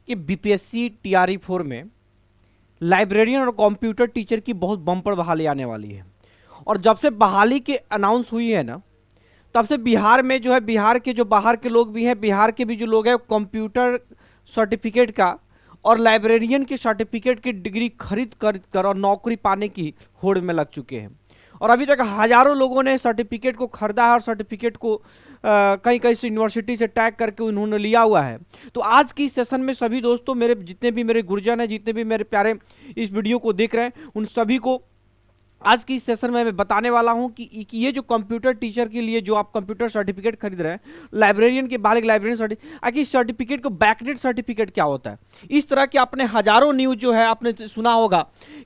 कि BPSC TRE 4 में librarian और कंप्यूटर टीचर की बहुत बम्पर बहाली आने वाली है। और जब से बहाली की अनाउंस हुई है ना, तब से बिहार में जो है, बिहार के जो बाहर के लोग भी हैं, बिहार के भी जो लोग हैं, कंप्यूटर सर्टिफिकेट का और लाइब्रेरियन के सर्टिफिकेट की डिग्री खरीद कर और नौकरी पाने की होड़ में लग चुके हैं। और अभी तक हजारों लोगों ने सर्टिफिकेट को खरीदा है और सर्टिफिकेट को कहीं कहीं से यूनिवर्सिटी से टैग करके उन्होंने लिया हुआ है। तो आज की सेशन में सभी दोस्तों, मेरे जितने भी मेरे गुरुजन हैं, जितने भी मेरे प्यारे इस वीडियो को देख रहे हैं, उन सभी को आज की इस सेशन में मैं बताने वाला हूं कि ये जो कंप्यूटर टीचर के लिए जो आप कंप्यूटर सर्टिफिकेट खरीद रहे हैं, लाइब्रेरियन के बालिक लाइब्रेरियन सर्टिफिकेट, इस सर्टिफिकेट को बैकडेट सर्टिफिकेट क्या होता है। इस तरह के आपने हजारों न्यूज जो है आपने सुना होगा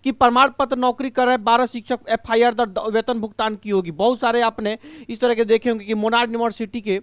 कि प्रमाण पत्र नौकरी कर रहे 12 शिक्षक एफआईआर दर वेतन भुगतान की होगी। बहुत सारे आपने इस तरह के देखे होंगे कि मोनार्ड यूनिवर्सिटी के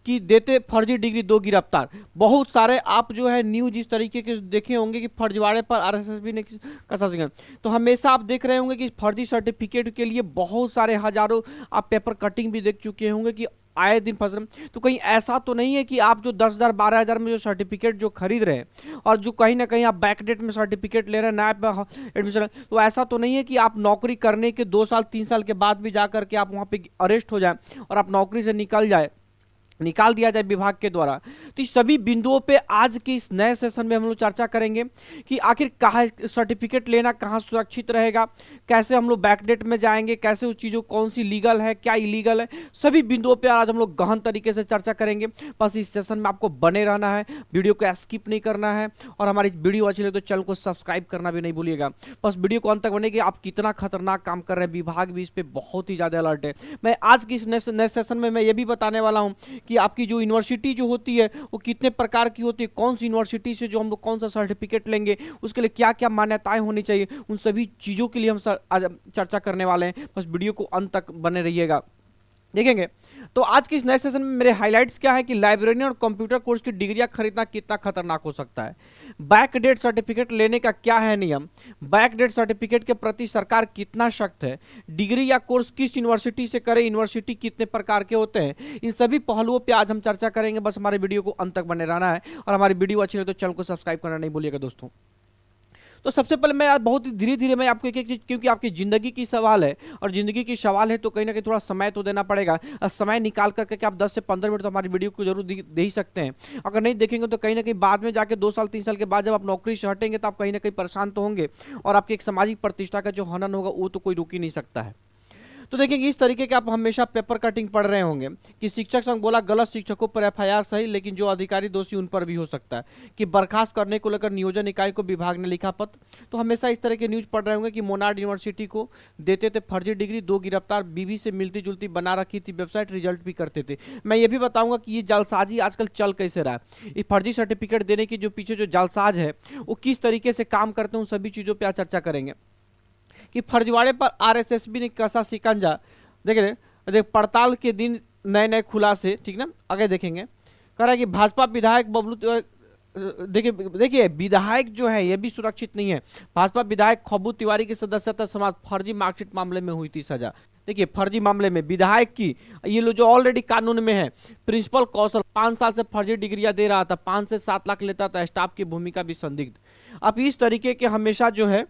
कि देते फर्जी डिग्री 2 गिरफ्तार। बहुत सारे आप जो है न्यूज इस तरीके के देखे होंगे कि फर्जीवाड़े पर आरएसएस ने कसा सिंह। तो हमेशा आप देख रहे होंगे कि फर्जी सर्टिफिकेट के लिए बहुत सारे हजारों आप पेपर कटिंग भी देख चुके होंगे कि आए दिन फंस रहे। तो कहीं ऐसा तो नहीं है कि आप जो 10,000 12,000 में जो सर्टिफिकेट जो खरीद रहे हैं और जो कहीं ना कहीं आप बैकडेट में सर्टिफिकेट ले रहे हैं, नायब में एडमिशन, तो ऐसा तो नहीं है कि आप नौकरी करने के 2 साल 3 साल के बाद भी जाकर के आप वहां पे अरेस्ट हो जाए और आप नौकरी से निकाल दिया जाए विभाग के द्वारा। तो इस सभी बिंदुओं पे आज के इस नए सेशन में हम लोग चर्चा करेंगे कि आखिर कहाँ सर्टिफिकेट लेना कहाँ सुरक्षित रहेगा, कैसे हम लोग बैकडेट में जाएंगे, कैसे उस चीज़ों कौन सी लीगल है, क्या इलीगल है, सभी बिंदुओं पे आज हम लोग गहन तरीके से चर्चा करेंगे। बस इस सेशन में आपको बने रहना है, वीडियो को स्किप नहीं करना है और हमारी वीडियो अच्छी लगे तो चैनल को सब्सक्राइब करना भी नहीं भूलिएगा। बस वीडियो को अंत तक बनेगी। आप कितना खतरनाक काम कर रहे हैं, विभाग भी इस पर बहुत ही ज़्यादा अलर्ट है। मैं आज की इस नए सेशन में मैं ये भी बताने वाला हूँ कि आपकी जो यूनिवर्सिटी जो होती है वो कितने प्रकार की होती है, कौन सी यूनिवर्सिटी से जो हम लोग कौन सा सर्टिफिकेट लेंगे, उसके लिए क्या क्या मान्यताएं होनी चाहिए, उन सभी चीज़ों के लिए हम आज चर्चा करने वाले हैं। बस वीडियो को अंत तक बने रहिएगा, देखेंगे। तो आज के इस नए सेशन में मेरे हाइलाइट्स क्या है कि लाइब्रेरियन और कंप्यूटर कोर्स की डिग्रियां खरीदना कितना खतरनाक हो सकता है, बैकडेट सर्टिफिकेट लेने का क्या है नियम, बैकडेट सर्टिफिकेट के प्रति सरकार कितना सख्त है, डिग्री या कोर्स किस यूनिवर्सिटी से करें, यूनिवर्सिटी कितने प्रकार के होते हैं, इन सभी पहलुओं पर आज हम चर्चा करेंगे। बस हमारे वीडियो को अंत तक बने रहना है और हमारी वीडियो अच्छी लगे तो चैनल को सब्सक्राइब करना नहीं भूलिएगा दोस्तों। तो सबसे पहले मैं आज बहुत ही धीरे धीरे मैं आपको एक चीज, क्योंकि आपकी ज़िंदगी की सवाल है और ज़िंदगी की सवाल है तो कहीं ना कहीं थोड़ा समय तो देना पड़ेगा। समय निकाल करके आप 10 से 15 मिनट तो हमारी वीडियो को जरूर दे ही सकते हैं। अगर नहीं देखेंगे तो कहीं ना कहीं बाद में जाके 2 साल 3 साल के बाद जब आप नौकरी से हटेंगे तो आप कहीं ना कहीं परेशान तो होंगे और आपकी एक सामाजिक प्रतिष्ठा का जो हनन होगा वो तो कोई रुक ही नहीं सकता है। तो देखिए इस तरीके के आप हमेशा पेपर कटिंग पढ़ रहे होंगे कि शिक्षक संघ बोला गलत शिक्षकों पर एफआईआर सही, लेकिन जो अधिकारी दोषी उन पर भी हो सकता है, कि बर्खास्त करने को लेकर नियोजन इकाई को विभाग ने लिखा पत्र। तो हमेशा इस तरह के न्यूज पढ़ रहे होंगे कि मोनार्ड यूनिवर्सिटी को देते थे फर्जी डिग्री, 2 गिरफ्तार, बीवी से मिलती जुलती बना रखी थी वेबसाइट, रिजल्ट भी करते थे। मैं ये भी बताऊंगा कि ये जालसाजी आजकल चल कैसे रहा है, ये फर्जी सर्टिफिकेट देने की जो पीछे जो जालसाज है वो किस तरीके से काम करते हैं, उन सभी चीज़ों पर आज चर्चा करेंगे। कि फर्जीवाड़े पर आरएसएस ने कसा शिकंजा, देख पड़ताल के दिन नए नए खुलासे, ठीक ना। आगे देखेंगे कह रहा है कि भाजपा विधायक बबलू, देखिए विधायक जो है ये भी सुरक्षित नहीं है। भाजपा विधायक खब्बू तिवारी की सदस्यता समाप्त, फर्जी मार्कशीट मामले में हुई थी सजा। देखिए फर्जी मामले में विधायक की, ये लो जो ऑलरेडी कानून में है, प्रिंसिपल कौशल 5 साल से फर्जी डिग्रियां दे रहा था, 5 से 7 लाख लेता था, स्टाफ की भूमिका भी संदिग्ध। अब इस तरीके के हमेशा जो है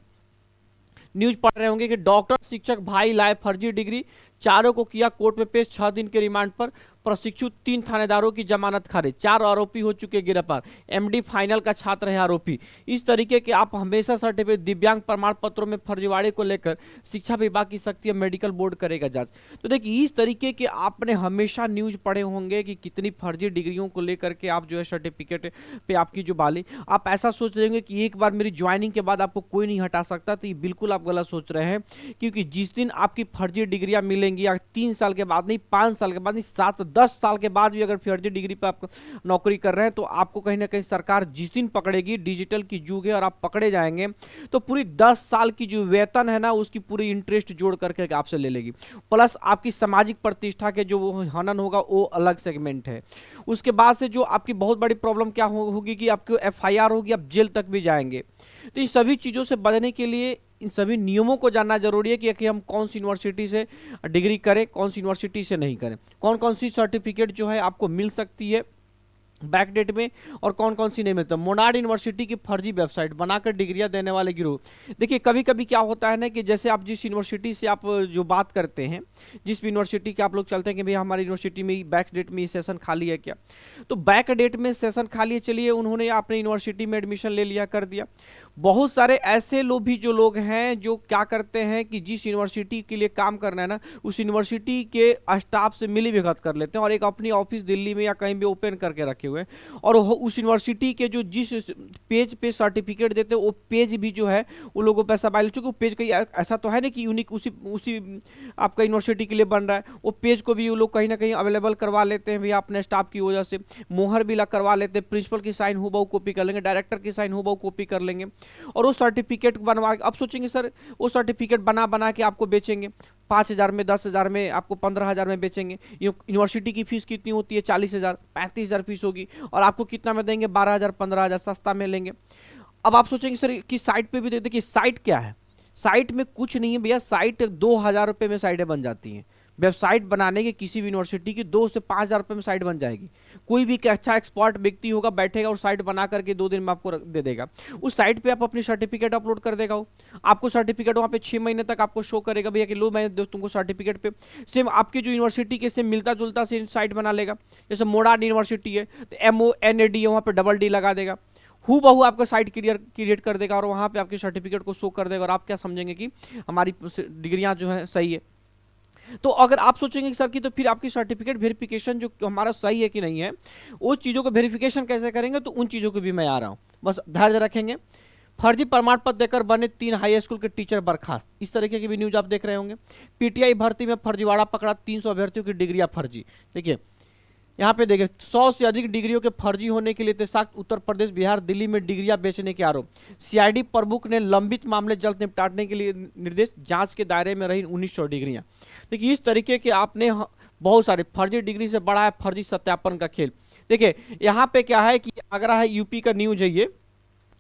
न्यूज पढ़ रहे होंगे कि डॉक्टर शिक्षक भाई लाए फर्जी डिग्री, चारों को किया कोर्ट में पेश, 6 दिन के रिमांड पर, प्रशिक्षु 3 थानेदारों की जमानत खारिज, 4 आरोपी हो चुके गिरफ्तार, एमडी फाइनल का छात्र है आरोपी। इस तरीके के आप हमेशा सर्टिफिकेट, दिव्यांग प्रमाण पत्रों में फर्जीवाड़े को लेकर शिक्षा विभाग की सख्ती, है मेडिकल बोर्ड करेगा जांच। तो देखिए इस तरीके के आपने हमेशा न्यूज पढ़े होंगे कि कितनी फर्जी डिग्रियों को लेकर के आप जो है सर्टिफिकेट पे आपकी जो बाली, आप ऐसा सोच रहे होंगे कि एक बार मेरी ज्वाइनिंग के बाद आपको कोई नहीं हटा सकता, तो ये बिल्कुल आप गलत सोच रहे हैं। क्योंकि जिस दिन आपकी फर्जी डिग्रियां मिलेंगी, या 3 साल के बाद नहीं, 5 साल के बाद नहीं, 7 10 साल के बाद भी अगर फर्जी डिग्री पर आप नौकरी कर रहे हैं, तो आपको कहीं ना कहीं सरकार जिस दिन पकड़ेगी, डिजिटल की युग है और आप पकड़े जाएंगे तो पूरी 10 साल की जो वेतन है ना उसकी पूरी इंटरेस्ट जोड़ करके आपसे ले लेगी, प्लस आपकी सामाजिक प्रतिष्ठा के जो हनन होगा वो अलग सेगमेंट है। उसके बाद से जो आपकी बहुत बड़ी प्रॉब्लम क्या होगी कि आपको एफआईआर होगी, आप जेल तक भी जाएंगे। तो इन सभी चीज़ों से बचने के लिए इन सभी नियमों को जानना जरूरी है कि हम कौन सी यूनिवर्सिटी से डिग्री करें, कौन सी यूनिवर्सिटी से नहीं करें, कौन कौन सी सर्टिफिकेट जो है आपको मिल सकती है बैकडेट में, और कौन कौन सी नहीं मिलता। मोनार्ड यूनिवर्सिटी की फर्जी वेबसाइट बनाकर डिग्रियां देने वाले गिरोह। देखिए कभी कभी क्या होता है ना कि जैसे आप जिस यूनिवर्सिटी से आप जो बात करते हैं, जिस यूनिवर्सिटी के आप लोग चलते हैं कि भैया हमारी यूनिवर्सिटी में बैकडेट में सेशन खाली है क्या, तो बैकडेट में सेशन खाली है, चलिए उन्होंने अपने यूनिवर्सिटी में एडमिशन ले लिया, कर दिया। बहुत सारे ऐसे लोग भी जो लोग हैं जो क्या करते हैं कि जिस यूनिवर्सिटी के लिए काम करना है ना, उस यूनिवर्सिटी के स्टाफ से मिली भगत कर लेते हैं और एक अपनी ऑफिस दिल्ली में या कहीं भी ओपन करके रखे हुए हैं, और उस यूनिवर्सिटी के जो जिस पेज पे सर्टिफिकेट देते हैं वो पेज भी जो है वो लोगों को पैसा बाय, चूंकि वो पेज कहीं ऐसा तो है ना कि यूनिक उसी उसी आपका यूनिवर्सिटी के लिए बन रहा है, वो पेज को भी वो लोग कहीं ना कहीं अवेलेबल करवा लेते हैं भैया अपने स्टाफ की वजह से, मोहर भी करवा लेते हैं, प्रिंसिपल की साइन हो बहु कॉपी कर लेंगे, डायरेक्टर की साइन हो बहु कॉपी कर लेंगे, और वो सर्टिफिकेट बनवा, अब सोचेंगे सर वो सर्टिफिकेट बना बना के आपको बेचेंगे 5,000 में, 10,000 में, आपको 15,000 में बेचेंगे। यूनिवर्सिटी की फीस कितनी होती है? 40,000, 35,000 फीस होगी, और आपको कितना में देंगे? 12,000, 15,000 सस्ता में लेंगे। अब आप सोचेंगे सर कि साइट पे भी दे, देखिए साइट क्या है, साइट में कुछ नहीं है भैया, साइट 2,000 रुपये में साइटें बन जाती हैं। वेबसाइट बनाने के किसी भी यूनिवर्सिटी की 2 से 5,000 रुपये में साइट बन जाएगी। कोई भी अच्छा एक्सपर्ट व्यक्ति होगा, बैठेगा और साइट बना करके 2 दिन में आपको दे देगा। उस साइट पे आप अपनी सर्टिफिकेट अपलोड कर देगा, वो आपको सर्टिफिकेट वहाँ पे 6 महीने तक आपको शो करेगा भैया कि लो मैं तुमको सर्टिफिकेट पे सेम आपकी जो यूनिवर्सिटी के सेम मिलता जुलता से साइट बना लेगा। जैसे मोनार्ड यूनिवर्सिटी है तो MONAD है, वहाँ पे डबल D लगा देगा, हु बहू आपका साइट क्रिएट कर देगा और वहाँ पे आपके सर्टिफिकेट को शो कर देगा, और आप क्या समझेंगे कि हमारी डिग्रियाँ जो है सही है। तो अगर आप सोचेंगे कि सर कि तो फिर आपकी सर्टिफिकेट वेरिफिकेशन जो हमारा सही है कि नहीं है, उस चीज़ों को वेरिफिकेशन कैसे करेंगे, तो उन चीज़ों को भी मैं आ रहा हूँ, बस धैर्य रखेंगे। फर्जी प्रमाण पत्र देकर बने 3 हाई स्कूल के टीचर बर्खास्त, इस तरीके की भी न्यूज आप देख रहे होंगे। PTI भर्ती में फर्जीवाड़ा पकड़ा, 300 अभ्यर्थियों की डिग्रियां फर्जी। देखिए यहाँ पे देखिए 100 से अधिक डिग्रियों के फर्जी होने के लिए थे सख्त, उत्तर प्रदेश, बिहार, दिल्ली में डिग्रियां बेचने के आरोप। CID प्रमुख ने लंबित मामले जल्द निपटाने के लिए निर्देश, जांच के दायरे में रही 1900 डिग्रियां। देखिए इस तरीके के आपने बहुत सारे फर्जी डिग्री से बड़ा है फर्जी सत्यापन का खेल। देखिए यहाँ पे क्या है कि अगर है यूपी का न्यूज है ये,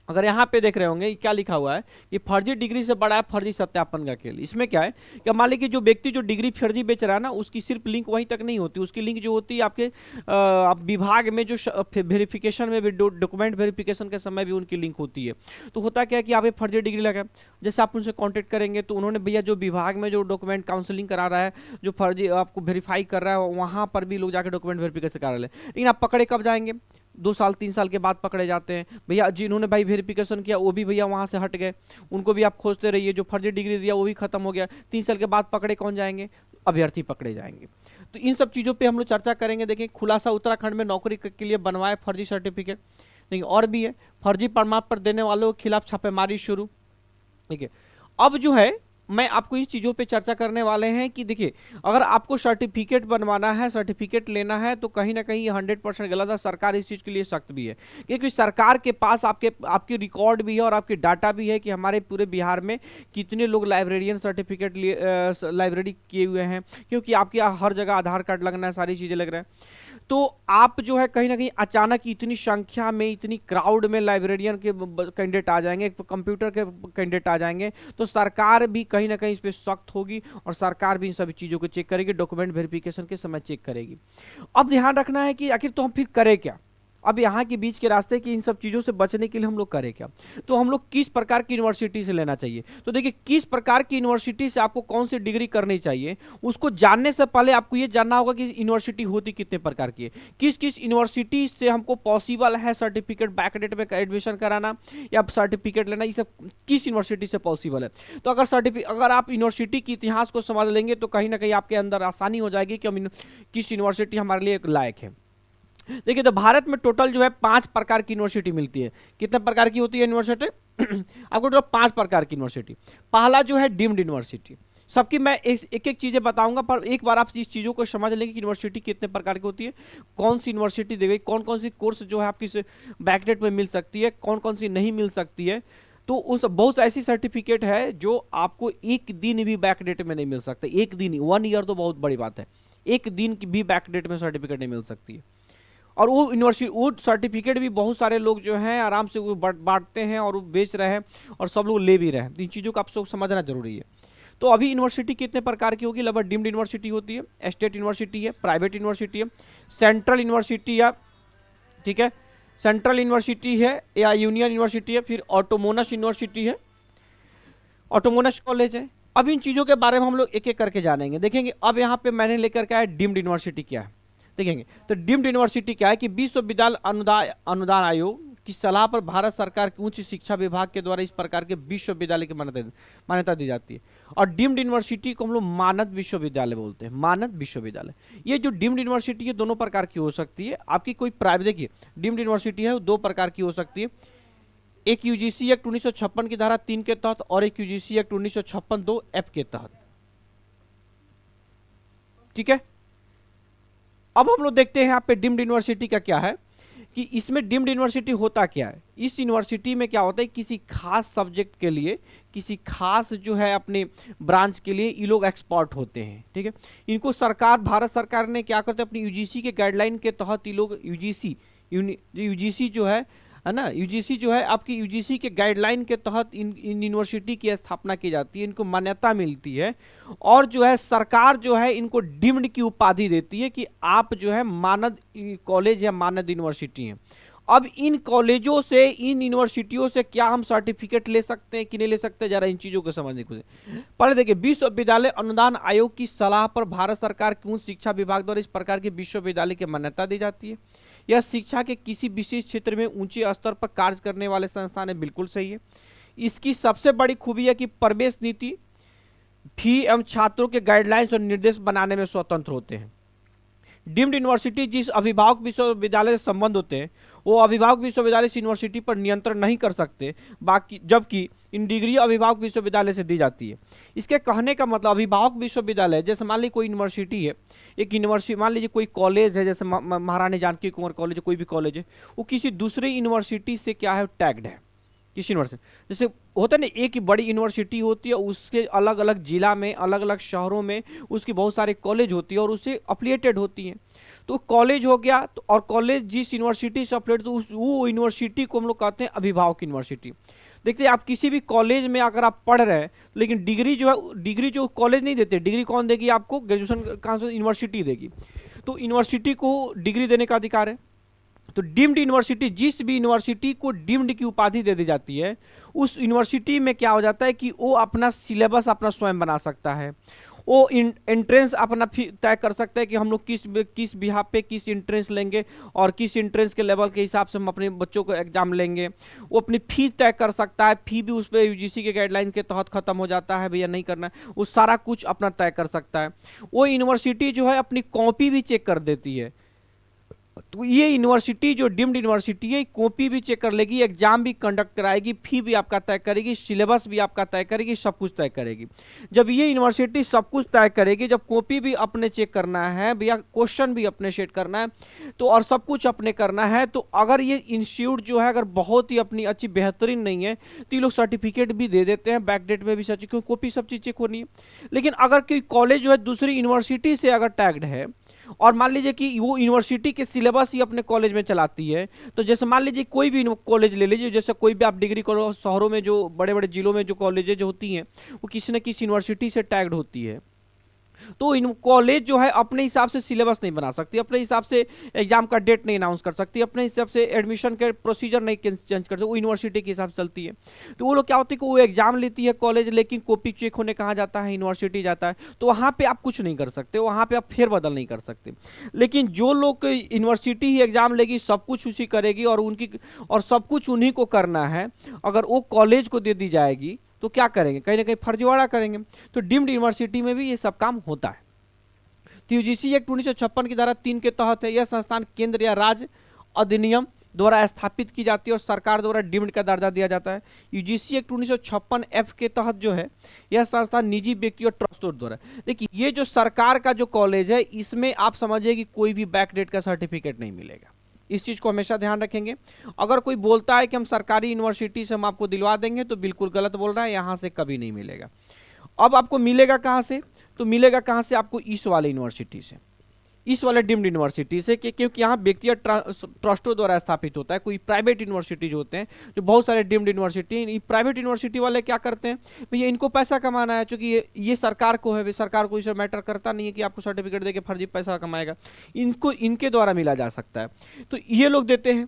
अगर यहाँ पे देख रहे होंगे क्या लिखा हुआ है कि फर्जी डिग्री से बड़ा है फर्जी सत्यापन का खेल। इसमें क्या है कि मान लीजिए जो व्यक्ति जो डिग्री फर्जी बेच रहा है ना, उसकी सिर्फ लिंक वहीं तक नहीं होती, उसकी लिंक जो होती है आपके विभाग में जो वेरिफिकेशन में भी, डॉक्यूमेंट वेरिफिकेशन के समय भी उनकी लिंक होती है। तो होता क्या है कि आप ये फर्जी डिग्री लगा, जैसे आप उनसे कॉन्टेक्ट करेंगे तो उन्होंने भैया जो विभाग में जो डॉक्यूमेंट काउंसलिंग करा रहा है, जो फर्जी आपको वेरीफाई कर रहा है, वहाँ पर भी लोग जाकर डॉक्यूमेंट वेरिफिकेशन करा रहे हैं। लेकिन आप पकड़े कब जाएंगे? 2 साल 3 साल के बाद पकड़े जाते हैं भैया। जिन्होंने भाई वेरिफिकेशन किया वो भी भैया वहाँ से हट गए, उनको भी आप खोजते रहिए, जो फर्जी डिग्री दिया वो भी खत्म हो गया। 3 साल के बाद पकड़े कौन जाएंगे? अभ्यर्थी पकड़े जाएंगे। तो इन सब चीज़ों पे हम लोग चर्चा करेंगे। देखें खुलासा, उत्तराखंड में नौकरी के लिए बनवाए फर्जी सर्टिफिकेट। देखिए और भी है, फर्जी प्रमाण पत्र देने वालों के खिलाफ छापेमारी शुरू। ठीक है, अब जो है मैं आपको इस चीज़ों पे चर्चा करने वाले हैं कि देखिए अगर आपको सर्टिफिकेट बनवाना है, सर्टिफिकेट लेना है, तो कहीं ना कहीं ये 100% गलत है। सरकार इस चीज़ के लिए सख्त भी है, क्योंकि सरकार के पास आपकी रिकॉर्ड भी है और आपकी डाटा भी है कि हमारे पूरे बिहार में कितने लोग लाइब्रेरियन सर्टिफिकेट लिए लाइब्रेरी किए हुए हैं, क्योंकि आपके हर जगह आधार कार्ड लगना है, सारी चीज़ें लग रहा है। तो आप जो है कहीं ना कहीं अचानक इतनी संख्या में, इतनी क्राउड में लाइब्रेरियन के कैंडिडेट आ जाएंगे, कंप्यूटर के कैंडिडेट आ जाएंगे, तो सरकार भी कहीं ना कहीं इस पर सख्त होगी और सरकार भी इन सभी चीज़ों को चेक करेगी, डॉक्यूमेंट वेरिफिकेशन के समय चेक करेगी। अब ध्यान रखना है कि आखिर तो हम फिर करें क्या, अब यहाँ के बीच के रास्ते की इन सब चीज़ों से बचने के लिए हम लोग करें क्या, तो हम लोग किस प्रकार की यूनिवर्सिटी से लेना चाहिए। तो देखिए किस प्रकार की यूनिवर्सिटी से आपको कौन सी डिग्री करनी चाहिए, उसको जानने से पहले आपको ये जानना होगा कि यूनिवर्सिटी होती कितने प्रकार की है, किस किस यूनिवर्सिटी से हमको पॉसिबल है सर्टिफिकेट बैकडेट में एडमिशन कराना या सर्टिफिकेट लेना, ये सब किस यूनिवर्सिटी से पॉसिबल है। तो अगर आप यूनिवर्सिटी के इतिहास को समझ लेंगे तो कहीं ना कहीं आपके अंदर आसानी हो जाएगी कि हम किस यूनिवर्सिटी हमारे लिए लायक है। देखिए तो भारत में टोटल जो है 5 प्रकार की यूनिवर्सिटी मिलती है। कितने प्रकार की होती है यूनिवर्सिटी? आपको टोटल 5 प्रकार की यूनिवर्सिटी। पहला जो है डीम्ड यूनिवर्सिटी, सबकी मैं एक एक चीज़ें बताऊंगा, पर एक बार आप इस चीज़ों को समझ लेंगे कि यूनिवर्सिटी कितने प्रकार की होती है, कौन सी यूनिवर्सिटी देगी, कौन कौन सी कोर्स जो है आपकी बैकडेट में मिल सकती है, कौन कौन सी नहीं मिल सकती है। तो उस बहुत ऐसी सर्टिफिकेट है जो आपको एक दिन भी बैकडेट में नहीं मिल सकता, एक दिन, 1 ईयर तो बहुत बड़ी बात है, एक दिन की भी बैकडेट में सर्टिफिकेट नहीं मिल सकती है। और वो यूनिवर्सिटी, वो सर्टिफिकेट भी बहुत सारे लोग जो हैं आराम से वो बांटते हैं और वो बेच रहे हैं और सब लोग ले भी रहे हैं। इन चीज़ों को आप सब समझना जरूरी है। तो अभी यूनिवर्सिटी कितने प्रकार की होगी? लगभग डीम्ड यूनिवर्सिटी होती है, स्टेट यूनिवर्सिटी है, प्राइवेट यूनिवर्सिटी है, सेंट्रल यूनिवर्सिटी या ठीक है, सेंट्रल यूनिवर्सिटी है या यूनियन यूनिवर्सिटी है, फिर ऑटोनोमस यूनिवर्सिटी है, ऑटोनोमस कॉलेज है। अब इन चीज़ों के बारे में हम लोग एक एक करके जानेंगे, देखेंगे। अब यहाँ पे मैंने लेकर के आया डीम्ड यूनिवर्सिटी क्या है, देखेंगे। तो डीम्ड यूनिवर्सिटी क्या है कि विश्वविद्यालय अनुदान आयोग की सलाह पर भारत सरकार के उच्च शिक्षा विभाग के द्वारा इस प्रकार के विश्वविद्यालय की मान्यता दी जाती है। और डीम्ड यूनिवर्सिटी को हम लोग मानद विश्वविद्यालय बोलते हैं, मानद विश्वविद्यालय। ये जो डीम्ड यूनिवर्सिटी है दोनों प्रकार की हो सकती है। आपकी कोई प्राइवेट, देखिए डीम्ड यूनिवर्सिटी है वो दो प्रकार की हो सकती है, एक यूजीसी एक्ट 1956 की धारा 3 के तहत और एक यूजीसी एक्ट 1956 2F के तहत, ठीक है। अब हम लोग देखते हैं यहाँ पे डीम्ड यूनिवर्सिटी का क्या है कि इसमें डीम्ड यूनिवर्सिटी होता क्या है। इस यूनिवर्सिटी में क्या होता है, किसी खास सब्जेक्ट के लिए, किसी खास जो है अपने ब्रांच के लिए ये लोग एक्सपर्ट होते हैं, ठीक है। इनको सरकार, भारत सरकार ने क्या करते हैं, अपनी यूजीसी के गाइडलाइन के तहत ये लोग यूजीसी जो है ना, यूजीसी जो है आपकी यूजीसी के गाइडलाइन के तहत इन यूनिवर्सिटी की स्थापना की जाती है, इनको मान्यता मिलती है। और जो है सरकार जो है इनको डीम्ड की उपाधि देती है कि आप जो है मानद कॉलेज या मानद यूनिवर्सिटी हैं। अब इन कॉलेजों से, इन यूनिवर्सिटियों से क्या हम सर्टिफिकेट ले सकते हैं कि नहीं ले सकते, जरा इन चीजों को समझने को। पहले देखिए, विश्वविद्यालय अनुदान आयोग की सलाह पर भारत सरकार के उच्च शिक्षा विभाग द्वारा इस प्रकार के विश्वविद्यालय की मान्यता दी जाती है। यह शिक्षा के किसी विशेष क्षेत्र में ऊंचे स्तर पर कार्य करने वाले संस्थान है, बिल्कुल सही है। इसकी सबसे बड़ी खूबी है कि प्रवेश नीति, फी एवं छात्रों के गाइडलाइंस और निर्देश बनाने में स्वतंत्र होते हैं। डीम्ड यूनिवर्सिटी जिस अभिभावक विश्वविद्यालय से संबंध होते हैं वो अभिभावक विश्वविद्यालय से यूनिवर्सिटी पर नियंत्रण नहीं कर सकते, बाकी जबकि इन डिग्री अभिभावक विश्वविद्यालय से दी जाती है। इसके कहने का मतलब, अभिभावक विश्वविद्यालय, जैसे मान लीजिए कोई यूनिवर्सिटी है, एक यूनिवर्सिटी, मान लीजिए कोई कॉलेज है, जैसे महारानी जानकी कुंवर कॉलेज, कोई भी कॉलेज है, वो किसी दूसरे यूनिवर्सिटी से क्या है, टैग्ड है। किसी यूनिवर्सिटी, जैसे होता है ना, एक ही बड़ी यूनिवर्सिटी होती है, उसके अलग अलग जिला में, अलग अलग शहरों में उसकी बहुत सारे कॉलेज होती है और उससे अफिलिएटेड होती हैं। तो कॉलेज हो गया तो, और कॉलेज जिस यूनिवर्सिटी से अफिलिएटेड, तो वो यूनिवर्सिटी को हम लोग कहते हैं अभिभावक यूनिवर्सिटी। देखते हैं, आप किसी भी कॉलेज में अगर आप पढ़ रहे हैं, लेकिन डिग्री जो है, डिग्री जो कॉलेज नहीं देते, डिग्री कौन देगी आपको, ग्रेजुएशन कहाँ से, यूनिवर्सिटी देगी। तो यूनिवर्सिटी को डिग्री देने का अधिकार है। तो डीम्ड यूनिवर्सिटी, जिस भी यूनिवर्सिटी को डीम्ड की उपाधि दे दी जाती है, उस यूनिवर्सिटी में क्या हो जाता है कि वो अपना सिलेबस अपना स्वयं बना सकता है, वो एंट्रेंस अपना तय कर सकता है कि हम लोग किस बिहाफ पे किस एंट्रेंस लेंगे और किस एंट्रेंस के लेवल के हिसाब से हम अपने बच्चों को एग्जाम लेंगे। वो अपनी फी तय कर सकता है, फी भी उस पर यूजीसी के गाइडलाइन के तहत खत्म हो जाता है, भैया नहीं करना है, वो सारा कुछ अपना तय कर सकता है। वो यूनिवर्सिटी जो है अपनी कॉपी भी चेक कर देती है। तो ये यूनिवर्सिटी जो डीम्ड यूनिवर्सिटी है, कॉपी भी चेक कर लेगी, एग्जाम भी कंडक्ट कराएगी, फी भी आपका तय करेगी, सिलेबस भी आपका तय करेगी, सब कुछ तय करेगी। जब ये यूनिवर्सिटी सब कुछ तय करेगी, जब कॉपी भी अपने चेक करना है भैया, क्वेश्चन भी अपने सेट करना है, तो और सब कुछ अपने करना है, तो अगर ये इंस्टीट्यूट जो है अगर बहुत ही अपनी अच्छी बेहतरीन नहीं है तो ये लोग सर्टिफिकेट भी दे देते हैं, बैकडेट में भी सच, क्योंकि कॉपी सब चीज़ चेक होनी है। लेकिन अगर कोई कॉलेज जो है दूसरी यूनिवर्सिटी से अगर टैग्ड है और मान लीजिए कि वो यूनिवर्सिटी के सिलेबस ही अपने कॉलेज में चलाती है, तो जैसे मान लीजिए कोई भी कॉलेज ले लीजिए, जैसे कोई भी आप डिग्री कॉलेज, शहरों में जो बड़े बड़े जिलों में जो कॉलेजेज जो होती हैं वो किसी न किसी यूनिवर्सिटी से टैग्ड होती है, तो इन कॉलेज जो है अपने हिसाब से सिलेबस नहीं बना सकती, अपने हिसाब से एग्जाम का डेट नहीं अनाउंस कर सकती, अपने हिसाब से एडमिशन के प्रोसीजर नहीं चेंज कर सकती, वो यूनिवर्सिटी के हिसाब से चलती है। तो वो लोग क्या होती है कि वो एग्जाम लेती है कॉलेज, लेकिन कॉपी चेक होने कहाँ जाता है, यूनिवर्सिटी जाता है, तो वहाँ पे आप कुछ नहीं कर सकते, वहाँ पे आप फेरबदल नहीं कर सकते। लेकिन जो लोग यूनिवर्सिटी ही एग्जाम लेगी, सब कुछ उसी करेगी और सब कुछ उन्हीं को करना है, अगर वो कॉलेज को दे दी जाएगी तो क्या करेंगे, कहीं ना कहीं फर्जीवाड़ा करेंगे। तो डीम्ड यूनिवर्सिटी में भी ये सब काम होता है। तो यूजीसी एक्ट 1956 की धारा 3 के तहत है, यह संस्थान केंद्र या राज्य अधिनियम द्वारा स्थापित की जाती है और सरकार द्वारा डीम्ड का दर्जा दिया जाता है। यूजीसी एक्ट 1956F के तहत जो है यह संस्थान निजी व्यक्ति और ट्रस्टों द्वारा, देखिए ये जो सरकार का जो कॉलेज है, इसमें आप समझिए कि कोई भी बैकडेट का सर्टिफिकेट नहीं मिलेगा। इस चीज़ को हमेशा ध्यान रखेंगे। अगर कोई बोलता है कि हम सरकारी यूनिवर्सिटी से हम आपको दिलवा देंगे, तो बिल्कुल गलत बोल रहा है, यहाँ से कभी नहीं मिलेगा। अब आपको मिलेगा कहाँ से, तो मिलेगा कहाँ से, आपको इस वाले यूनिवर्सिटी से। इस वाले डीम्ड यूनिवर्सिटी से कि क्योंकि यहाँ व्यक्तिगत ट्रस्टों द्वारा स्थापित होता है। कोई प्राइवेट यूनिवर्सिटी जो होते हैं, जो बहुत सारे डीम्ड यूनिवर्सिटी, प्राइवेट यूनिवर्सिटी वाले क्या करते हैं भैया, इनको पैसा कमाना है, चूंकि ये सरकार को है, सरकार को इससे मैटर करता नहीं है कि आपको सर्टिफिकेट देके फर्जी पैसा कमाएगा, इनको इनके द्वारा मिला जा सकता है, तो ये लोग देते हैं।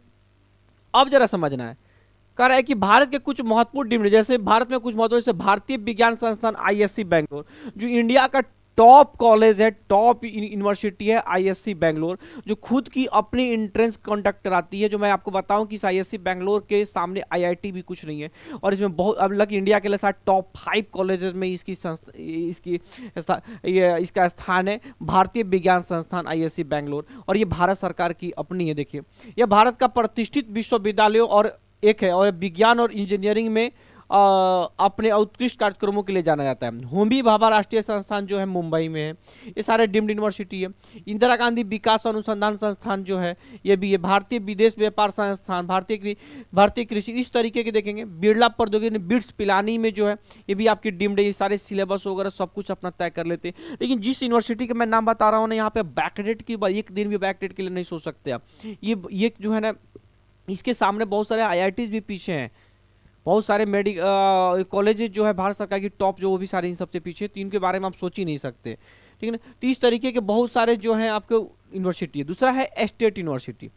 अब जरा समझना है, कह रहा है कि भारत के कुछ महत्वपूर्ण डीम्ड, जैसे भारत में कुछ महत्वपूर्ण, जैसे भारतीय विज्ञान संस्थान आईएससी बैंगलोर, जो इंडिया का टॉप कॉलेज है, टॉप यूनिवर्सिटी है आईएससी बैंगलोर, जो खुद की अपनी एंट्रेंस कंडक्ट कराती है। जो मैं आपको बताऊं कि इस आईएससी बैंगलोर के सामने आईआईटी भी कुछ नहीं है, और इसमें बहुत अब लग इंडिया के लिए साथ टॉप 5 कॉलेजेस में इसका स्थान है, भारतीय विज्ञान संस्थान आईएससी बैंगलोर, और ये भारत सरकार की अपनी है। देखिए, यह भारत का प्रतिष्ठित विश्वविद्यालयों और एक है, और विज्ञान और इंजीनियरिंग में अपने उत्कृष्ट कार्यक्रमों के लिए जाना जाता है। होमी भाभा राष्ट्रीय संस्थान जो है मुंबई में है, ये सारे डीम्ड यूनिवर्सिटी है। इंदिरा गांधी विकास अनुसंधान संस्थान जो है ये भी है। भारतीय विदेश व्यापार संस्थान, भारतीय कृषि, इस तरीके के देखेंगे। बिरला प्रौद्योगिकी बिट्स पिलानी में जो है ये भी आपकी डीम्ड है। ये सारे सिलेबस वगैरह सब कुछ अपना तय कर लेते हैं। लेकिन जिस यूनिवर्सिटी के मैं नाम बता रहा हूँ ना, यहाँ पे बैकडेट की एक दिन भी बैकडेट के लिए नहीं सोच सकते आप। ये जो है ना, इसके सामने बहुत सारे आईआईटीज भी पीछे हैं, बहुत सारे कॉलेजेस जो है भारत सरकार की टॉप, जो वो भी सारे इन सबसे पीछे, तो इनके बारे में आप सोच ही नहीं सकते, ठीक है ना। तो इस तरीके के बहुत सारे जो हैं आपके यूनिवर्सिटी है। दूसरा है स्टेट यूनिवर्सिटी।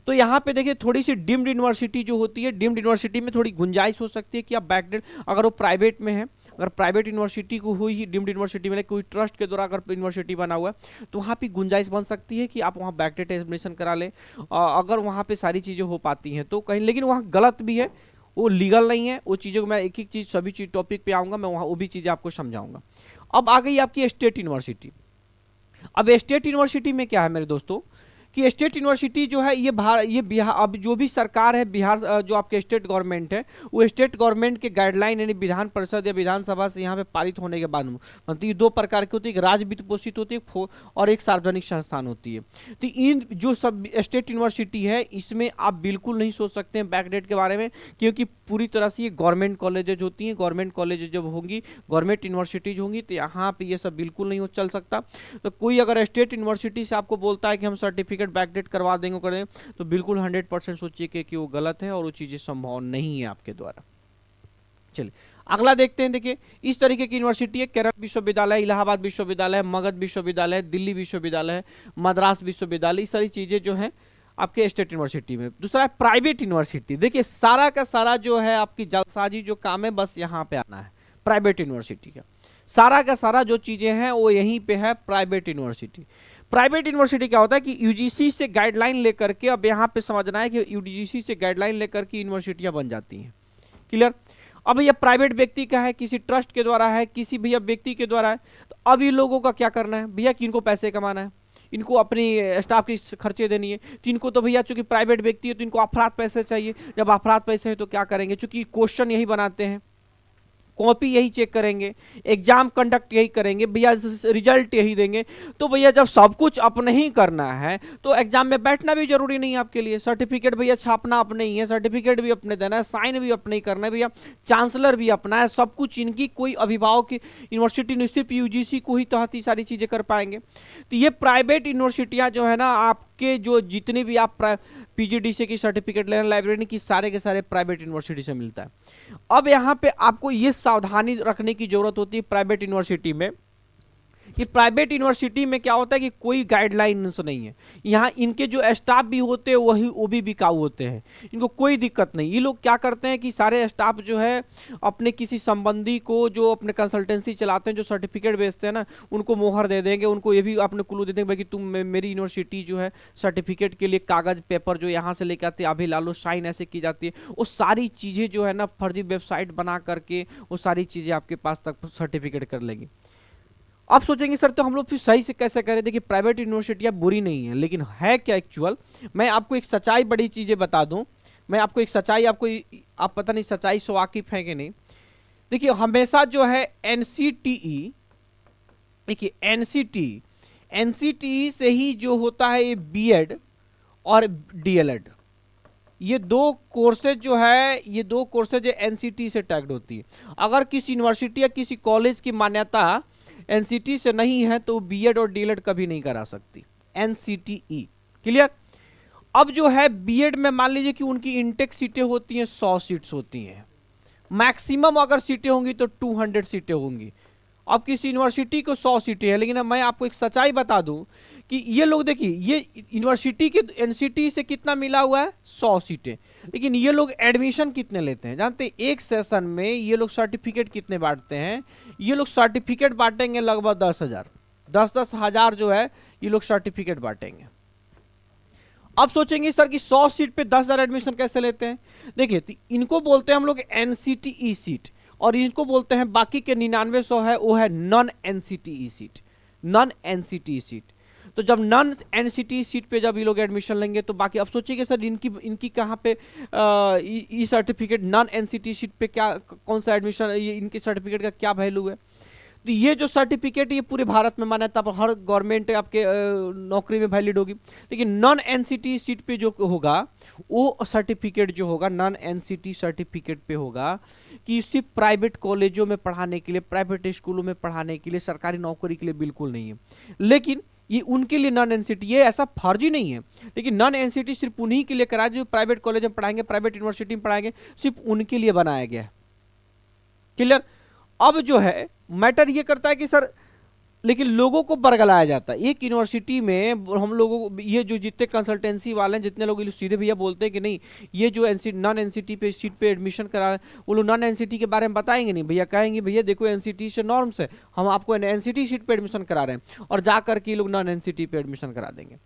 तो यहाँ पे देखिए, थोड़ी सी डीम्ड यूनिवर्सिटी जो होती है, डीम्ड यूनिवर्सिटी में थोड़ी गुंजाइश हो सकती है कि आप बैकडेट, अगर वो प्राइवेट में है, अगर प्राइवेट यूनिवर्सिटी को हुई डीम्ड यूनिवर्सिटी में, कोई ट्रस्ट के द्वारा अगर यूनिवर्सिटी बना हुआ है, तो वहाँ पे गुंजाइश बन सकती है कि आप वहाँ बैकडेट एडमिशन करा लें, अगर वहाँ पे सारी चीज़ें हो पाती हैं तो कहीं। लेकिन वहाँ गलत भी है, वो लीगल नहीं है, वो चीज़ों को मैं एक एक चीज़, सभी चीज़ टॉपिक पे आऊँगा मैं, वहाँ वो भी चीज़ें आपको समझाऊंगा। अब आ गई आपकी स्टेट यूनिवर्सिटी। अब स्टेट यूनिवर्सिटी में क्या है मेरे दोस्तों, कि स्टेट यूनिवर्सिटी जो है ये बिहार, अब जो भी सरकार है बिहार, जो आपके स्टेट गवर्नमेंट है, वो स्टेट गवर्नमेंट के गाइडलाइन यानी विधान परिषद या विधानसभा से यहाँ पे पारित होने के बाद बनती है। 2 प्रकार की होती है, एक राज्य वित्त पोषित होती है और एक सार्वजनिक संस्थान होती है। तो इन जो सब स्टेट यूनिवर्सिटी है, इसमें आप बिल्कुल नहीं सोच सकते हैं बैकडेट के बारे में, क्योंकि पूरी तरह से ये गवर्नमेंट कॉलेजेज होती हैं। गवर्नमेंट कॉलेज जब होंगी, गवर्नमेंट यूनिवर्सिटीज होंगी, तो यहाँ पे ये सब बिल्कुल नहीं चल सकता। तो कोई अगर स्टेट यूनिवर्सिटी से आपको बोलता है कि हम सर्टिफिकेट बैकडेट करवा देंगे करें, तो बिल्कुल 100% सोचिए कि वो गलत है और वो चीजें संभव नहीं है आपके द्वारा। चलिए अगला देखते हैं। देखिए, इस तरीके की यूनिवर्सिटी है, केरल विश्वविद्यालय, इलाहाबाद विश्वविद्यालय, मगध विश्वविद्यालय, दिल्ली विश्वविद्यालय, मद्रास विश्वविद्यालय, इस सारी चीजें जो है आपके स्टेट यूनिवर्सिटी में। दूसरा है प्राइवेट यूनिवर्सिटी। देखिए, सारा का सारा जो है आपकी जल्दसाजी जो काम है, बस यहाँ पे आना है प्राइवेट यूनिवर्सिटी का। सारा का सारा जो चीजें हैं वो यहीं पे है, प्राइवेट यूनिवर्सिटी। प्राइवेट यूनिवर्सिटी क्या होता है कि यूजीसी से गाइडलाइन लेकर के, अब यहाँ पे समझना है कि यूजीसी से गाइडलाइन लेकर के यूनिवर्सिटियां बन जाती हैं। क्लियर। अब यह प्राइवेट व्यक्ति का है, किसी ट्रस्ट के द्वारा है, किसी भैया व्यक्ति के द्वारा है, तो अब ये लोगों का क्या करना है भैया, कि इनको पैसे कमाना है, इनको अपनी स्टाफ की खर्चे देनी है। तो इनको तो भैया चूंकि प्राइवेट व्यक्ति है तो इनको अफराद पैसे चाहिए। जब अफराद पैसे है तो क्या करेंगे, चूंकि क्वेश्चन यही बनाते हैं, कॉपी यही चेक करेंगे, एग्जाम कंडक्ट यही करेंगे भैया, रिजल्ट यही देंगे। तो भैया जब सब कुछ अपने ही करना है तो एग्जाम में बैठना भी जरूरी नहीं है आपके लिए। सर्टिफिकेट भैया छापना अपने ही है, सर्टिफिकेट भी अपने देना है, साइन भी अपने ही करना है भैया, चांसलर भी अपना है, सब कुछ इनकी। कोई अभिभावक की यूनिवर्सिटी नहीं, सिर्फ यूजीसी को ही तहत ही सारी चीजें कर पाएंगे। तो ये प्राइवेट यूनिवर्सिटियां जो है ना, आपके जो जितनी भी आप पीजीडीसी की सर्टिफिकेट लेना, लाइब्रेरी की, सारे के सारे प्राइवेट यूनिवर्सिटी से मिलता है। अब यहाँ पे आपको ये सावधानी रखने की जरूरत होती है प्राइवेट यूनिवर्सिटी में, कि प्राइवेट यूनिवर्सिटी में क्या होता है कि कोई गाइडलाइंस नहीं है। यहाँ इनके जो स्टाफ भी होते हैं वो भी बिकाऊ होते हैं, इनको कोई दिक्कत नहीं। ये लोग क्या करते हैं कि सारे स्टाफ जो है अपने किसी संबंधी को, जो अपने कंसल्टेंसी चलाते हैं, जो सर्टिफिकेट बेचते हैं ना, उनको मोहर दे देंगे, उनको ये भी अपने क्लू दे देंगे भाई कि तुम मेरी यूनिवर्सिटी जो है सर्टिफिकेट के लिए कागज पेपर जो यहाँ से लेकर आते अभी ला लो, साइन ऐसे की जाती है। वो सारी चीज़ें जो है ना फर्जी वेबसाइट बना करके वो सारी चीज़ें आपके पास तक सर्टिफिकेट कर लेंगी। आप सोचेंगे सर तो हम लोग फिर सही से कैसे करें। देखिए, प्राइवेट यूनिवर्सिटियां बुरी नहीं है, लेकिन है क्या एक्चुअल, मैं आपको एक सच्चाई बड़ी चीजें बता दूं। मैं आपको एक सच्चाई, आप पता नहीं सच्चाई से वाकिफ है कि नहीं। देखिए, हमेशा जो है एनसीटीई, देखिए एनसीटीई से ही जो होता है ये बीएड और डीएलएड, ये 2 कोर्सेज जो है, ये 2 कोर्सेज एनसीटी से टैग्ड होती है। अगर किसी यूनिवर्सिटी या किसी कॉलेज की मान्यता एनसीटी से नहीं है तो बीएड और डीएलएड कभी नहीं करा सकती। NCTE। क्लियर। अब जो है बीएड में मान लीजिए कि उनकी इंटेक सीटें होती हैं 100 सीट्स होती हैं, मैक्सिमम अगर सीटें होंगी तो 200 सीटें होंगी। अब किसी यूनिवर्सिटी को 100 सीटें हैं, लेकिन अब मैं आपको एक सच्चाई बता दूं कि ये लोग देखिए, ये यूनिवर्सिटी के एनसीटी से कितना मिला हुआ है 100 सीटें, लेकिन ये लोग एडमिशन कितने लेते हैं जानते हैं? एक सेशन में ये लोग सर्टिफिकेट कितने बांटते हैं? ये लोग सर्टिफिकेट बांटेंगे लगभग 10,000, 10-10 हजार जो है ये लोग सर्टिफिकेट बांटेंगे। अब सोचेंगे सर कि 100 सीट पे 10,000 एडमिशन कैसे लेते हैं? देखिए, तो इनको बोलते हैं हम लोग एनसीटीई सीट, और इनको बोलते हैं बाकी के 9900 है वो है non NCTE seat, non NCTE seat. तो जब नॉन एनसीटीई सीट पे जब ये लोग एडमिशन लेंगे तो बाकी, अब सोचिए सर इनकी कहाँ पे ई सर्टिफिकेट नॉन एनसीटीई सीट पे क्या, कौन सा एडमिशन, ये इनके सर्टिफिकेट का क्या वैल्यू है? तो ये जो सर्टिफिकेट ये पूरे भारत में मान्यता पर हर गवर्नमेंट आपके नौकरी में वैलिड होगी। लेकिन नॉन एनसीटी सीट पे जो होगा वो सर्टिफिकेट जो होगा नॉन एनसीटी सर्टिफिकेट पे होगा कि सिर्फ प्राइवेट कॉलेजों में पढ़ाने के लिए, प्राइवेट स्कूलों में पढ़ाने के लिए, सरकारी नौकरी के लिए बिल्कुल नहीं है। लेकिन ये उनके लिए नॉन एनसीटी, ये ऐसा फर्जी नहीं है, लेकिन नॉन एनसीटी सिर्फ उन्हीं के लिए कराया जो प्राइवेट कॉलेज में पढ़ाएंगे, प्राइवेट यूनिवर्सिटी में पढ़ाएंगे, सिर्फ उनके लिए बनाया गया है। क्लियर। अब जो है मैटर ये करता है कि सर, लेकिन लोगों को बरगलाया जाता है। एक यूनिवर्सिटी में हम लोगों को, ये जो जितने कंसल्टेंसी वाले हैं, जितने लोग सीधे भैया बोलते हैं कि नहीं ये जो नॉन एनसीटी पे सीट पे एडमिशन करा, वो लोग नॉन एनसीटी के बारे में बताएंगे नहीं भैया, कहेंगे भैया देखो एनसीटी से नॉर्म्स है, हम आपको एनसीटी सीट पे एडमिशन करा रहे हैं, और जाकर के लोग नॉन एनसीटी पे एडमिशन करा देंगे,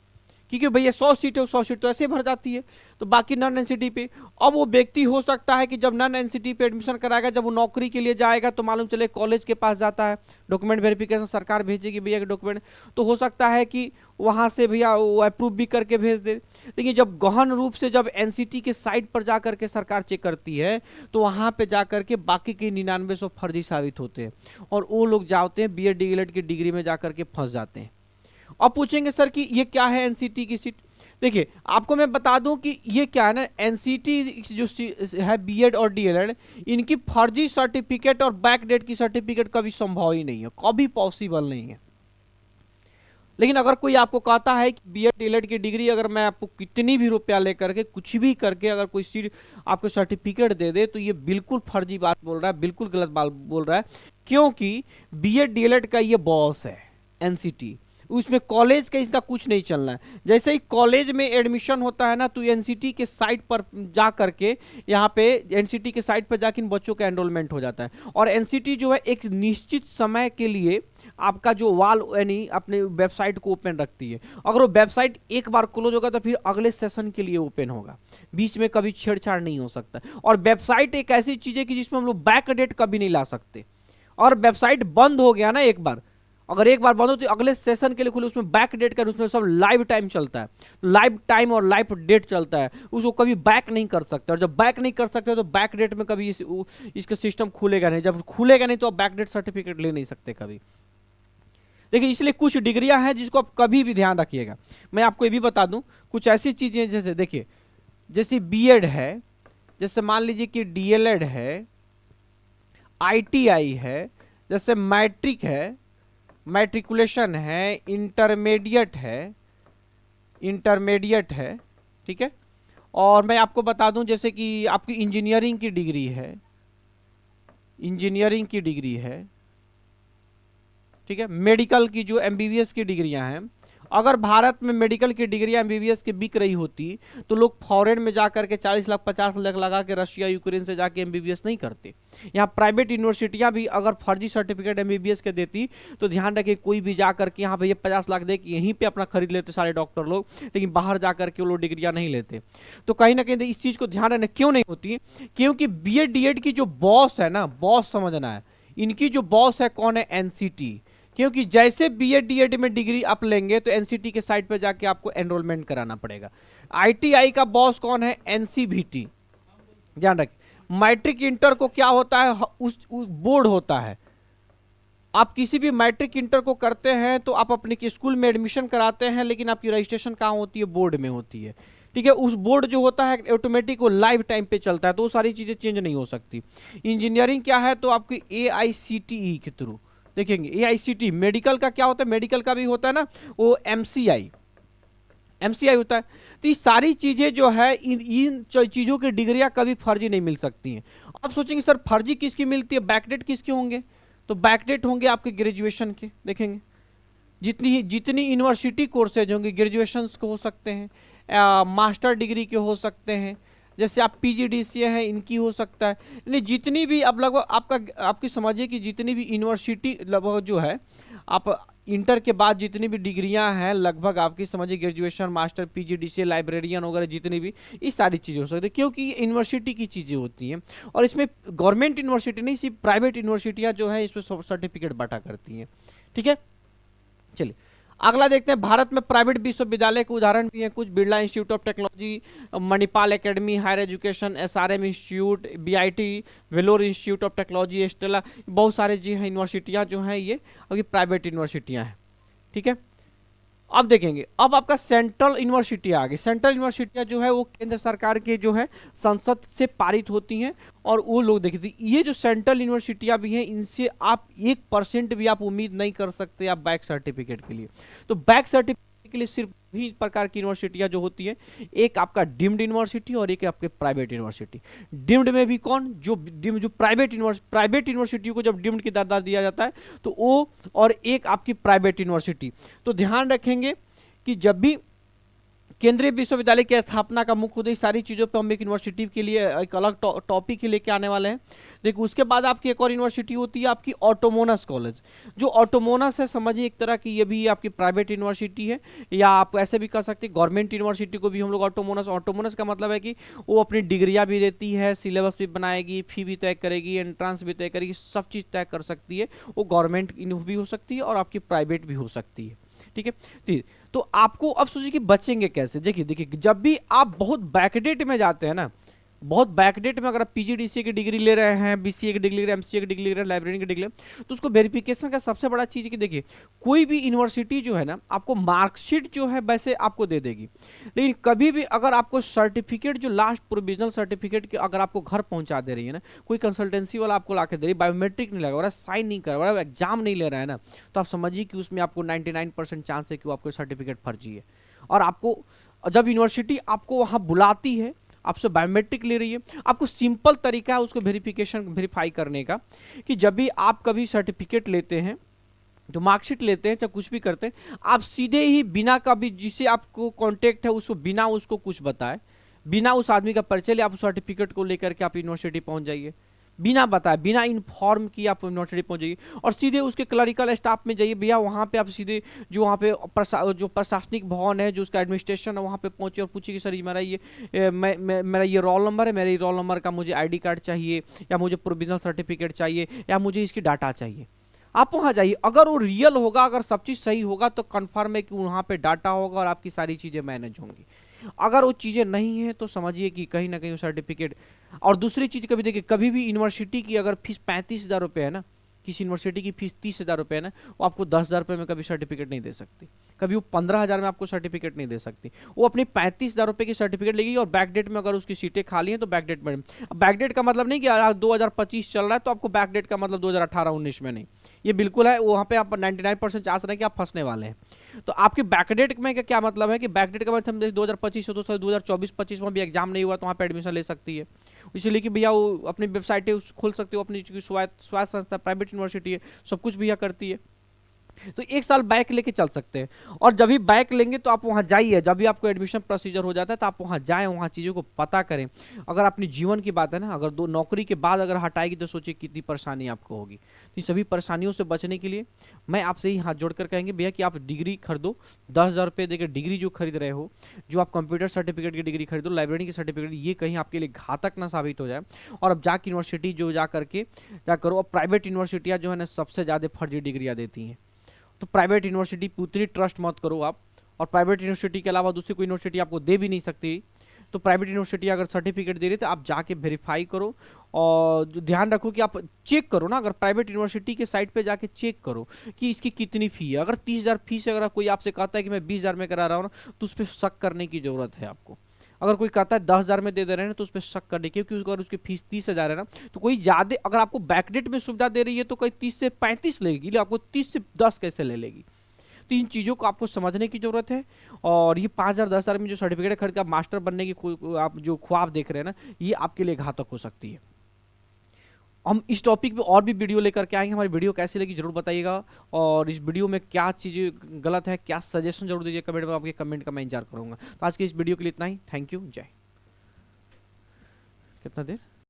क्योंकि भैया 100 सीट है, 100 सीट तो ऐसे भर जाती है, तो बाकी नॉन एनसीटी पे। अब वो व्यक्ति हो सकता है कि जब नॉन एनसीटी पे एडमिशन कराएगा, जब वो नौकरी के लिए जाएगा तो मालूम चले कॉलेज के पास जाता है, डॉक्यूमेंट वेरिफिकेशन सरकार भेजेगी भैया के डॉक्यूमेंट, तो हो सकता है कि वहाँ से भैया वो अप्रूव भी करके भेज दे। लेकिन जब गहन रूप से जब एनसीटी के साइट पर जाकर के सरकार चेक करती है, तो वहाँ पे जाकर के बाकी के 9900 फर्जी साबित होते हैं, और वो लोग जाते हैं बीएड डीएलएड की डिग्री में जाकर के फंस जाते हैं। अब पूछेंगे सर कि ये क्या है एनसीटी की सीट? देखिए, आपको मैं बता दूं कि ये क्या है ना, एनसीटी जो है बीएड और डीएलएड, इनकी फर्जी सर्टिफिकेट और बैकडेट की सर्टिफिकेट कभी संभव ही नहीं है, कभी पॉसिबल नहीं है। लेकिन अगर कोई आपको कहता है कि बीएड डीएलएड की डिग्री अगर मैं आपको कितनी भी रुपया लेकर के कुछ भी करके अगर कोई सीट आपको सर्टिफिकेट दे दे, तो ये बिल्कुल फर्जी बात बोल रहा है, बिल्कुल गलत बात बोल रहा है, क्योंकि बीएड डीएलएड का ये बॉस है एनसीटी, उसमें कॉलेज का इसका कुछ नहीं चलना है। जैसे ही कॉलेज में एडमिशन होता है ना, तो एनसीटी के साइट पर जा करके, यहाँ पे एनसीटी के साइट पर जाकर इन बच्चों का एनरोलमेंट हो जाता है, और एनसीटी जो है एक निश्चित समय के लिए आपका जो वाल यानी अपने वेबसाइट को ओपन रखती है। अगर वो वेबसाइट एक बार क्लोज होगा तो फिर अगले सेशन के लिए ओपन होगा, बीच में कभी छेड़छाड़ नहीं हो सकता। और वेबसाइट एक ऐसी चीज है कि जिसमें हम लोग बैक डेट कभी नहीं ला सकते, और वेबसाइट बंद हो गया ना एक बार, अगर एक बार बंद हो तो अगले सेशन के लिए खुले, उसमें बैक डेट कर, उसमें सब लाइव टाइम चलता है, लाइव टाइम और लाइव डेट चलता है, उसको कभी बैक नहीं कर सकते। और जब बैक नहीं कर सकते तो बैक डेट में कभी इसका सिस्टम खुलेगा नहीं, जब खुलेगा नहीं तो आप बैक डेट सर्टिफिकेट ले नहीं सकते कभी। देखिए, इसलिए कुछ डिग्रियां हैं जिसको आप कभी भी ध्यान रखिएगा। मैं आपको ये भी बता दूं, कुछ ऐसी चीजें जैसे देखिए, जैसे बीएड है, जैसे मान लीजिए कि डीएलएड है, आईटीआई है, जैसे मैट्रिक है, मैट्रिकुलेशन है, इंटरमीडिएट है, ठीक है। और मैं आपको बता दूं जैसे कि आपकी इंजीनियरिंग की डिग्री है, ठीक है। मेडिकल की जो एमबीबीएस की डिग्रियां हैं, अगर भारत में मेडिकल की डिग्रियां एमबीबीएस की बिक रही होती तो लोग फॉरेन में जाकर के 40 लाख 50 लाख लगा के रशिया यूक्रेन से जाके एमबीबीएस नहीं करते। यहाँ प्राइवेट यूनिवर्सिटियां भी अगर फर्जी सर्टिफिकेट एमबीबीएस के देती तो ध्यान रखे, कोई भी जाकर के यहाँ भैया 50 लाख दे के यहीं पे अपना खरीद लेते सारे डॉक्टर लोग, लेकिन बाहर जाकर के वो लोग डिग्रियां नहीं लेते। तो कहीं ना कहीं इस चीज को ध्यान रखना क्यों नहीं होती, क्योंकि बीएड डीएड की जो बॉस है ना, बॉस समझना है, इनकी जो बॉस है कौन है, एनसीटी। क्योंकि जैसे बीएड डीएड में डिग्री आप लेंगे तो एनसीटी के साइट पर जाके आपको एनरोलमेंट कराना पड़ेगा। आईटीआई का बॉस कौन है, एनसीवीटी, ध्यान रखें। मैट्रिक इंटर को क्या होता है, उस बोर्ड होता है। आप किसी भी मैट्रिक इंटर को करते हैं तो आप अपने स्कूल में एडमिशन कराते हैं, लेकिन आपकी रजिस्ट्रेशन कहाँ होती है, बोर्ड में होती है, ठीक है। उस बोर्ड जो होता है ऑटोमेटिक वो लाइव टाइम पे चलता है, तो वो सारी चीजें चेंज नहीं हो सकती। इंजीनियरिंग क्या है, तो आपकी एआईसीटीई के थ्रू देखेंगे। एआईसीटी मेडिकल का क्या होता है, मेडिकल का भी होता है ना वो एमसीआई, एमसीआई होता है। तो ये सारी चीज़ें जो है इन चीज़ों की डिग्रियां कभी फर्जी नहीं मिल सकती हैं। अब सोचेंगे सर फर्जी किसकी मिलती है, बैकडेट किसके होंगे, तो बैकडेट होंगे आपके ग्रेजुएशन के। देखेंगे जितनी यूनिवर्सिटी कोर्सेज होंगे ग्रेजुएशन के हो सकते हैं, मास्टर डिग्री के हो सकते हैं, जैसे आप पीजीडीसीए हैं इनकी हो सकता है, यानी जितनी भी अब लगभग आपकी समझिए कि जितनी भी यूनिवर्सिटी लगभग जो है आप इंटर के बाद जितनी भी डिग्रियां हैं लगभग आपकी समझिए ग्रेजुएशन मास्टर पीजीडीसीए लाइब्रेरियन वगैरह जितनी भी ये सारी चीज़ें हो सकती है, क्योंकि ये यूनिवर्सिटी की चीज़ें होती हैं। और इसमें गवर्नमेंट यूनिवर्सिटी नहीं, सिर्फ प्राइवेट यूनिवर्सिटियाँ जो है इसमें सर्टिफिकेट बांटा करती हैं। ठीक है, चलिए अगला देखते हैं। भारत में प्राइवेट विश्वविद्यालय के उदाहरण भी हैं कुछ, Birla institute of technology, Manipal academy higher education, SRM institute, BIT, Vellore institute of technology, Stella, बहुत सारे जी हैं यूनिवर्सिटियां जो हैं ये अभी प्राइवेट यूनिवर्सिटियां हैं। ठीक है, अब देखेंगे, अब आपका सेंट्रल यूनिवर्सिटी आ गई। सेंट्रल यूनिवर्सिटियां जो है वो केंद्र सरकार के जो है संसद से पारित होती हैं, और वो लोग देखते ये जो सेंट्रल यूनिवर्सिटियां भी हैं इनसे आप 1% भी आप उम्मीद नहीं कर सकते आप बैक सर्टिफिकेट के लिए। तो बैक सर्टिफिकेट के लिए सिर्फ भी प्रकार की यूनिवर्सिटियां जो होती है, एक आपका डीम्ड यूनिवर्सिटी और एक आपके प्राइवेट यूनिवर्सिटी। डीम्ड में भी कौन, जो प्राइवेट यूनिवर्सिटी को जब डीम्ड की दर्जा दिया जाता है तो वो, और एक आपकी प्राइवेट यूनिवर्सिटी। तो ध्यान रखेंगे कि जब भी केंद्रीय विश्वविद्यालय की स्थापना का मुख्य उद्देश्य, सारी चीज़ों पे हम एक यूनिवर्सिटी के लिए एक अलग टॉपिक ही लेके आने वाले हैं। देखिए उसके बाद आपकी एक और यूनिवर्सिटी होती है आपकी ऑटोनोमस कॉलेज। जो ऑटोनोमस है समझिए एक तरह की ये भी आपकी प्राइवेट यूनिवर्सिटी है, या आप ऐसे भी कह सकते हैं गवर्नमेंट यूनिवर्सिटी को भी हम लोग ऑटोनोमस का मतलब है कि वो अपनी डिग्रियाँ भी देती है, सिलेबस भी बनाएगी, फी भी तय करेगी, एंट्रांस भी तय करेगी, सब चीज़ तय कर सकती है। वो गवर्नमेंट भी हो सकती है और आपकी प्राइवेट भी हो सकती है। ठीक है, तो आपको अब सोचिए कि बचेंगे कैसे। देखिए जब भी आप बहुत बैकडेट में जाते हैं ना, बहुत बैकडेट में अगर आप पीजीडीसीए की डिग्री ले रहे हैं, बीसीए की डिग्री ले रहे हैं, एमसीए की डिग्री ले रहे हैं, लाइब्रेरी की डिग्री ले रहे हैं, तो उसको वेरिफिकेशन का सबसे बड़ा चीज़ है कि देखिए कोई भी यूनिवर्सिटी जो है ना आपको मार्कशीट जो है वैसे आपको दे देगी, लेकिन कभी भी अगर आपको सर्टिफिकेट जो लास्ट प्रोविजनल सर्टिफिकेट की अगर आपको घर पहुंचा दे रही है ना, कोई कंसल्टेंसी वाला आपको ला के दे रही है, बायोमेट्रिक नहीं लगा रहा, साइन नहीं कर रहा है, एग्जाम नहीं ले रहा है ना, तो आप समझिए कि उसमें आपको 99% चांस है कि वो आपको सर्टिफिकेट फर्जी है। और आपको जब यूनिवर्सिटी आपको वहाँ बुलाती है, आपसे बायोमेट्रिक ले रही है, आपको सिंपल तरीका है उसको वेरीफाई करने का, कि जब भी आप कभी सर्टिफिकेट लेते हैं, जो मार्कशीट लेते हैं, चाहे कुछ भी करते हैं, आप सीधे ही बिना कभी जिससे आपको कांटेक्ट है उसको बिना उसको कुछ बताए, बिना उस आदमी का परिचय ले आप उस सर्टिफिकेट को लेकर के आप यूनिवर्सिटी पहुंच जाइए, बिना बताए, बिना इन्फॉर्म किए आप यूनिवर्सिटी पहुंच जाइए, और सीधे उसके क्लरिकल स्टाफ में जाइए भैया, वहाँ पे आप सीधे जो वहाँ पे जो प्रशासनिक भवन है, जो उसका एडमिनिस्ट्रेशन है, वहाँ पे पहुंचे और पूछिए कि सर मेरा ये मेरा ये रोल नंबर है, मेरे रोल नंबर का मुझे आईडी कार्ड चाहिए, या मुझे प्रोविजनल सर्टिफिकेट चाहिए, या मुझे इसकी डाटा चाहिए। आप वहाँ जाइए, अगर वो रियल होगा, अगर सब चीज़ सही होगा तो कन्फर्म है कि वहाँ पे डाटा होगा और आपकी सारी चीज़ें मैनेज होंगी। अगर वो चीज़ें नहीं है तो समझिए कि कहीं ना कहीं वो सर्टिफिकेट। और दूसरी चीज़ कभी देखिए, कभी भी यूनिवर्सिटी की अगर फीस 35,000 रुपये है ना, किसी यूनिवर्सिटी की फीस 30,000 रुपये है ना, वो आपको 10,000 रुपये में कभी सर्टिफिकेट नहीं दे सकती, कभी वो 15,000 में आपको सर्टिफिकेट नहीं दे सकती। वो अपनी 35,000 रुपये की सर्टिफिकेट लेगी, और बैकडेट में अगर उसकी सीटें खाली हैं तो बैकडेट में। बैकडेट का मतलब नहीं कि 2025 चल रहा है तो आपको बैकडेट का मतलब 2018-19 में नहीं, ये बिल्कुल है, वहाँ पे आप 99% चांस रहे कि आप फंसने वाले हैं। तो आपके बैकडेट में क्या मतलब है कि बैकडेट का मतलब 2025 हो तो 2024-25 में भी एग्जाम नहीं हुआ तो वहाँ पे एडमिशन ले सकती है। इसलिए कि भैया वो अपनी वेबसाइट खोल सकते हो, अपनी स्वायत्त संस्था प्राइवेट यूनिवर्सिटी है, सब कुछ भैया करती है। तो 1 साल बैक लेके चल सकते हैं, और जब भी बैक लेंगे तो आप वहाँ जाइए, जब भी आपको एडमिशन प्रोसीजर हो जाता है तो आप वहाँ जाएं, वहाँ चीज़ों को पता करें। अगर अपनी जीवन की बात है ना, अगर 2 नौकरी के बाद अगर हटाएगी तो सोचिए कितनी परेशानी आपको होगी। तो सभी परेशानियों से बचने के लिए मैं आपसे ही हाथ जोड़कर कहेंगे भैया कि आप डिग्री खरीदो, 10,000 रुपये देकर डिग्री जो खरीद रहे हो, जो आप कंप्यूटर सर्टिफिकेट की डिग्री खरीदो, लाइब्रेरी की सर्टिफिकेट, ये कहीं आपके लिए घातक ना साबित हो जाए। और अब जाके यूनिवर्सिटी जो जा करो, अब प्राइवेट यूनिवर्सिटियाँ जो है ना सबसे ज़्यादा फर्जी डिग्रियाँ देती हैं, तो प्राइवेट यूनिवर्सिटी पे उतनी ट्रस्ट मत करो आप। और प्राइवेट यूनिवर्सिटी के अलावा दूसरी कोई यूनिवर्सिटी आपको दे भी नहीं सकती, तो प्राइवेट यूनिवर्सिटी अगर सर्टिफिकेट दे रही है तो आप जाके वेरीफाई करो, और जो ध्यान रखो कि आप चेक करो ना, अगर प्राइवेट यूनिवर्सिटी के साइट पे जाके चेक करो कि इसकी कितनी फ़ी है। अगर 30,000 फीस है, अगर कोई आपसे कहता है कि मैं 20,000 में करा रहा हूँ ना, तो उस पर शक करने की ज़रूरत है आपको। अगर कोई कहता है 10,000 में दे दे रहे हैं तो उस पर शक करने की, क्योंकि अगर उसकी फीस 30,000 है ना, तो कोई ज़्यादा अगर आपको बैकडेट में सुविधा दे रही है तो कोई 30 से 35 लेगी, आपको 30 से 10 कैसे ले लेगी। तो इन चीज़ों को आपको समझने की ज़रूरत है। और ये 5,000 10,000 में जो सर्टिफिकेट खरीद के आप मास्टर बनने की आप जो ख्वाब देख रहे हैं ना, ये आपके लिए घातक हो सकती है। हम इस टॉपिक पे और भी वीडियो लेकर के आएंगे। हमारी वीडियो कैसी लगी जरूर बताइएगा, और इस वीडियो में क्या चीज़ें गलत है, क्या सजेशन जरूर दीजिए कमेंट में। आपके कमेंट का मैं इंतजार करूंगा। तो आज के इस वीडियो के लिए इतना ही। Thank you. जय। कितना देर